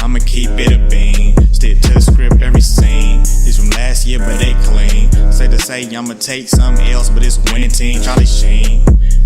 I'ma keep it a bean. Stick to the script, every scene. This from last year, but they clean. Say to say, I'ma take something else, but it's winning team. Charlie Sheen,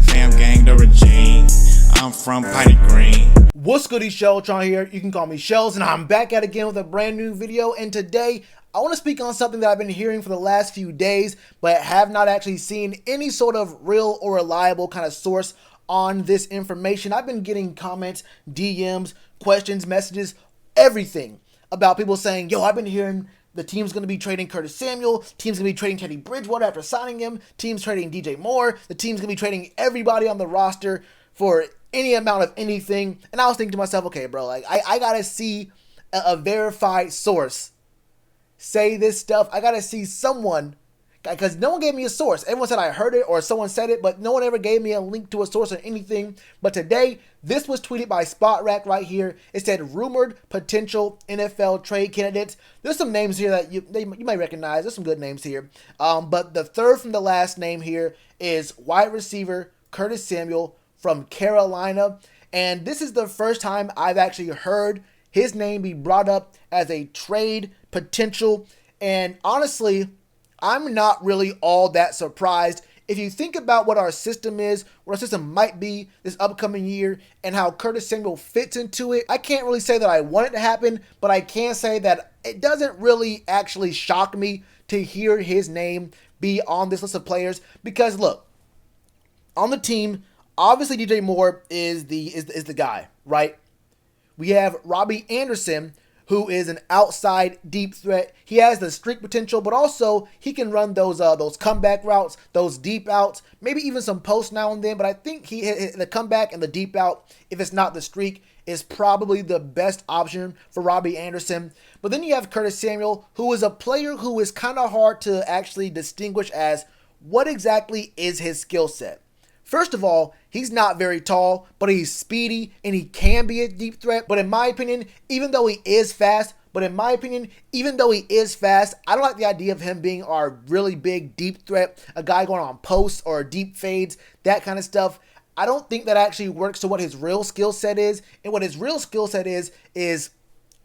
fam gang, the regime. I'm from Piney Green. What's good, it's Shellitronnn here. You can call me Shells, and I'm back at it again with a brand new video. And today, I want to speak on something that I've been hearing for the last few days, but have not actually seen any sort of real or reliable kind of source on this information. I've been getting comments, DMs, questions, messages, everything about people saying, yo, I've been hearing the team's going to be trading Curtis Samuel, team's going to be trading Teddy Bridgewater after signing him, team's trading DJ Moore, the team's going to be trading everybody on the roster for any amount of anything. And I was thinking to myself, okay, bro, like I got to see a verified source say this stuff. I got to see someone, because no one gave me a source. Everyone said I heard it or someone said it, but no one ever gave me a link to a source or anything. But today, this was tweeted by SpotRack right here. It said, rumored potential NFL trade candidates. There's some names here that you might recognize. There's some good names here. But the third from the last name here is wide receiver Curtis Samuel from Carolina. And this is the first time I've actually heard his name be brought up as a trade potential. And honestly, I'm not really all that surprised. If you think about what our system is, what our system might be this upcoming year, and how Curtis Samuel fits into it, I can't really say that I want it to happen, but I can say that it doesn't really actually shock me to hear his name be on this list of players. Because look, on the team, obviously DJ Moore is the guy, right? We have Robbie Anderson, who is an outside deep threat. He has the streak potential, but also he can run those comeback routes, those deep outs, maybe even some posts now and then. But I think the comeback and the deep out, if it's not the streak, is probably the best option for Robbie Anderson. But then you have Curtis Samuel, who is a player who is kind of hard to actually distinguish as what exactly is his skill set. First of all, he's not very tall, but he's speedy and he can be a deep threat. But in my opinion, even though he is fast, I don't like the idea of him being our really big deep threat, a guy going on posts or deep fades, that kind of stuff. I don't think that actually works to what his real skill set is. And what his real skill set is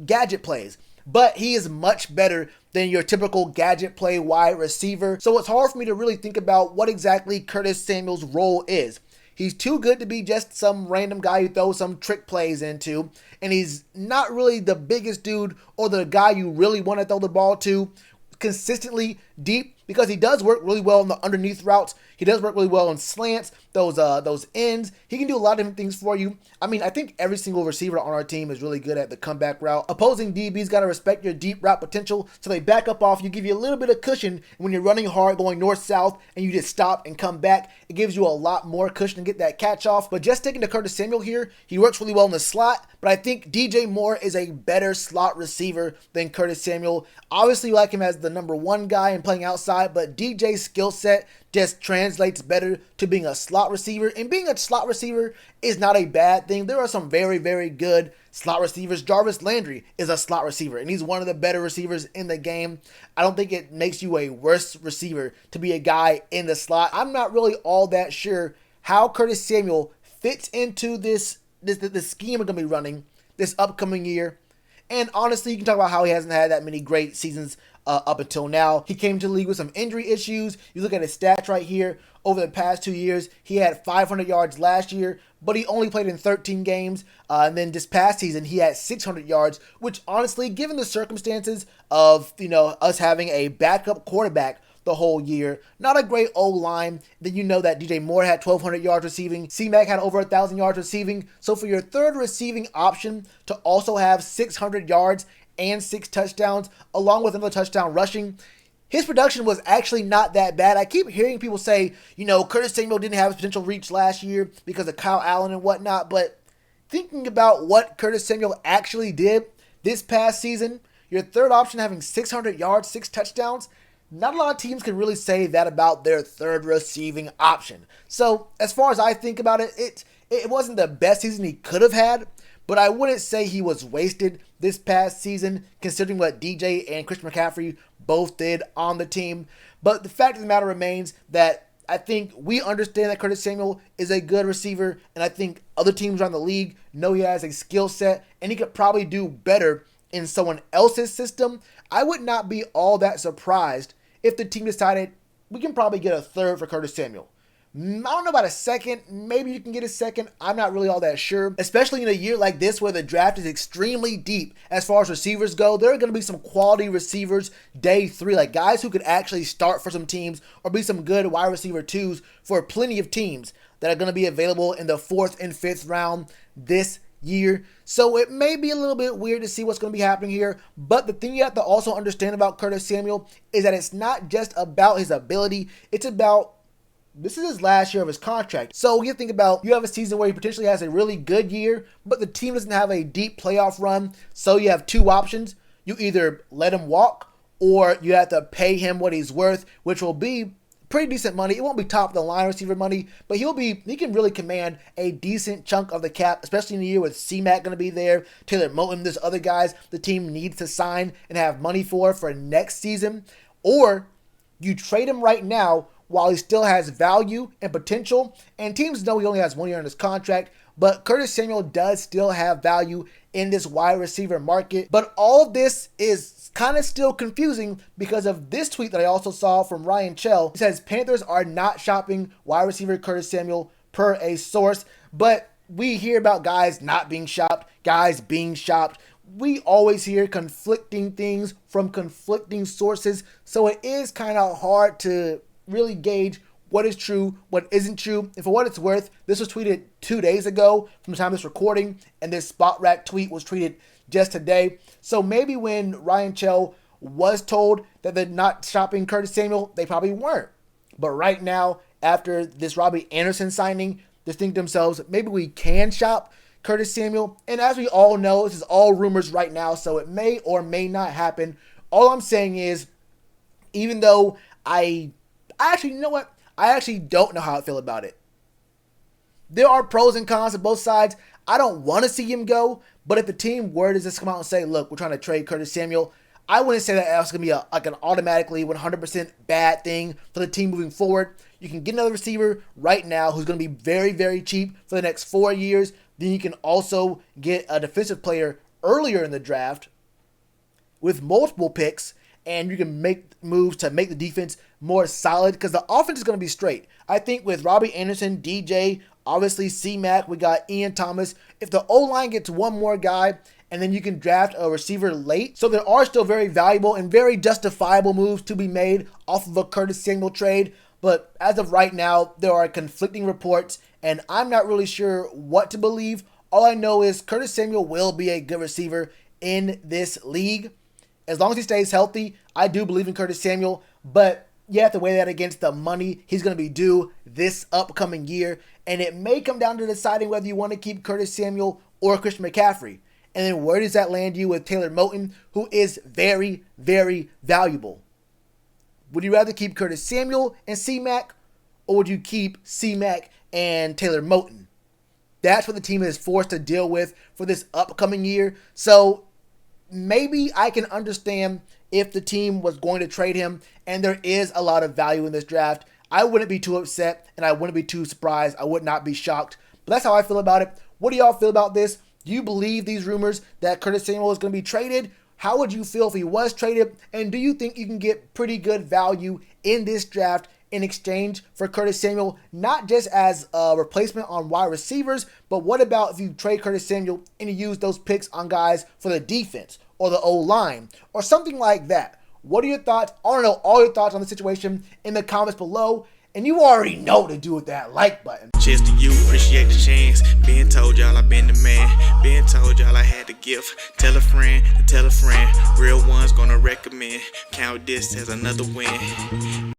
gadget plays. But he is much better than your typical gadget play wide receiver. So it's hard for me to really think about what exactly Curtis Samuel's role is. He's too good to be just some random guy you throw some trick plays into. And he's not really the biggest dude or the guy you really want to throw the ball to consistently deep, because he does work really well in the underneath routes. He does work really well in slants, those ends. He can do a lot of different things for you. I mean, I think every single receiver on our team is really good at the comeback route. Opposing DBs got to respect your deep route potential, so they back up off you, give you a little bit of cushion when you're running hard, going north-south, and you just stop and come back. It gives you a lot more cushion to get that catch off. But just sticking to Curtis Samuel here, he works really well in the slot, but I think DJ Moore is a better slot receiver than Curtis Samuel. Obviously, you like him as the number one guy and playing outside, but DJ's skill set just translates better to being a slot receiver. And being a slot receiver is not a bad thing. There are some very, very good slot receivers. Jarvis Landry is a slot receiver, and he's one of the better receivers in the game. I don't think it makes you a worse receiver to be a guy in the slot. I'm not really all that sure how Curtis Samuel fits into this scheme we're going to be running this upcoming year. And honestly, you can talk about how he hasn't had that many great seasons up until now. He came to the league with some injury issues. You look at his stats right here. Over the past 2 years, he had 500 yards last year, but he only played in 13 games. And then this past season, he had 600 yards, which honestly, given the circumstances of, us having a backup quarterback the whole year, not a great O-line. Then you know that DJ Moore had 1,200 yards receiving. C-Mac had over 1,000 yards receiving. So for your third receiving option to also have 600 yards and 6 touchdowns, along with another touchdown rushing, his production was actually not that bad. I keep hearing people say, Curtis Samuel didn't have his potential reach last year because of Kyle Allen and whatnot. But thinking about what Curtis Samuel actually did this past season, your third option having 600 yards, 6 touchdowns, not a lot of teams can really say that about their third receiving option. So as far as I think about it, it wasn't the best season he could have had, but I wouldn't say he was wasted this past season, considering what DJ and Christian McCaffrey both did on the team. But the fact of the matter remains that I think we understand that Curtis Samuel is a good receiver, and I think other teams around the league know he has a skill set, and he could probably do better in someone else's system. I would not be all that surprised if the team decided we can probably get a third for Curtis Samuel. I don't know about a second. Maybe you can get a second. I'm not really all that sure. Especially in a year like this where the draft is extremely deep as far as receivers go. There are going to be some quality receivers day 3. Like guys who could actually start for some teams or be some good wide receiver 2s for plenty of teams that are going to be available in the 4th and 5th round this year. So it may be a little bit weird to see what's going to be happening here. But the thing you have to also understand about Curtis Samuel is that it's not just about his ability. It's about this is his last year of his contract. So you think about, you have a season where he potentially has a really good year, but the team doesn't have a deep playoff run. So you have 2 options. You either let him walk or you have to pay him what he's worth, which will be pretty decent money. It won't be top of the line receiver money, but he can really command a decent chunk of the cap, especially in a year with C-Mac going to be there, Taylor Moton, there's other guys the team needs to sign and have money for next season. Or you trade him right now while he still has value and potential, and teams know he only has 1 year on his contract, but Curtis Samuel does still have value in this wide receiver market. But all of this is kind of still confusing because of this tweet that I also saw from Ryan Chell. It says Panthers are not shopping wide receiver Curtis Samuel per a source, but we hear about guys not being shopped, guys being shopped. We always hear conflicting things from conflicting sources, so it is kind of hard to really gauge what is true, what isn't true. And for what it's worth, this was tweeted 2 days ago from the time of this recording, and this Spot Rack tweet was tweeted just today. So maybe when Ryan Chell was told that they're not shopping Curtis Samuel, they probably weren't. But right now, after this Robbie Anderson signing, they think to themselves, maybe we can shop Curtis Samuel. And as we all know, this is all rumors right now, so it may or may not happen. All I'm saying is, even though I actually, you know what? I actually don't know how I feel about it. There are pros and cons to both sides. I don't want to see him go, but if the team were to just come out and say, look, we're trying to trade Curtis Samuel, I wouldn't say that that's going to be an automatically 100% bad thing for the team moving forward. You can get another receiver right now who's going to be very, very cheap for the next 4 years. Then you can also get a defensive player earlier in the draft with multiple picks, and you can make moves to make the defense more solid because the offense is going to be straight. I think with Robbie Anderson, DJ, obviously C-Mac, we got Ian Thomas. If the O-line gets one more guy, and then you can draft a receiver late. So there are still very valuable and very justifiable moves to be made off of a Curtis Samuel trade. But as of right now, there are conflicting reports, and I'm not really sure what to believe. All I know is Curtis Samuel will be a good receiver in this league. As long as he stays healthy, I do believe in Curtis Samuel, but you have to weigh that against the money he's going to be due this upcoming year, and it may come down to deciding whether you want to keep Curtis Samuel or Christian McCaffrey. And then where does that land you with Taylor Moton, who is very, very valuable? Would you rather keep Curtis Samuel and C-Mac, or would you keep C-Mac and Taylor Moton? That's what the team is forced to deal with for this upcoming year. So maybe I can understand if the team was going to trade him and there is a lot of value in this draft. I wouldn't be too upset and I wouldn't be too surprised. I would not be shocked. But that's how I feel about it. What do y'all feel about this? Do you believe these rumors that Curtis Samuel is going to be traded? How would you feel if he was traded? And do you think you can get pretty good value in this draft in exchange for Curtis Samuel, not just as a replacement on wide receivers, but what about if you trade Curtis Samuel and you use those picks on guys for the defense or the O-line or something like that? What are your thoughts? I want to know all your thoughts on the situation in the comments below. And you already know what to do with that like button. Cheers to you, appreciate the chance. Been told y'all I been the man. Been told y'all I had the gift. Tell a friend to tell a friend. Real ones gonna recommend. Count this as another win.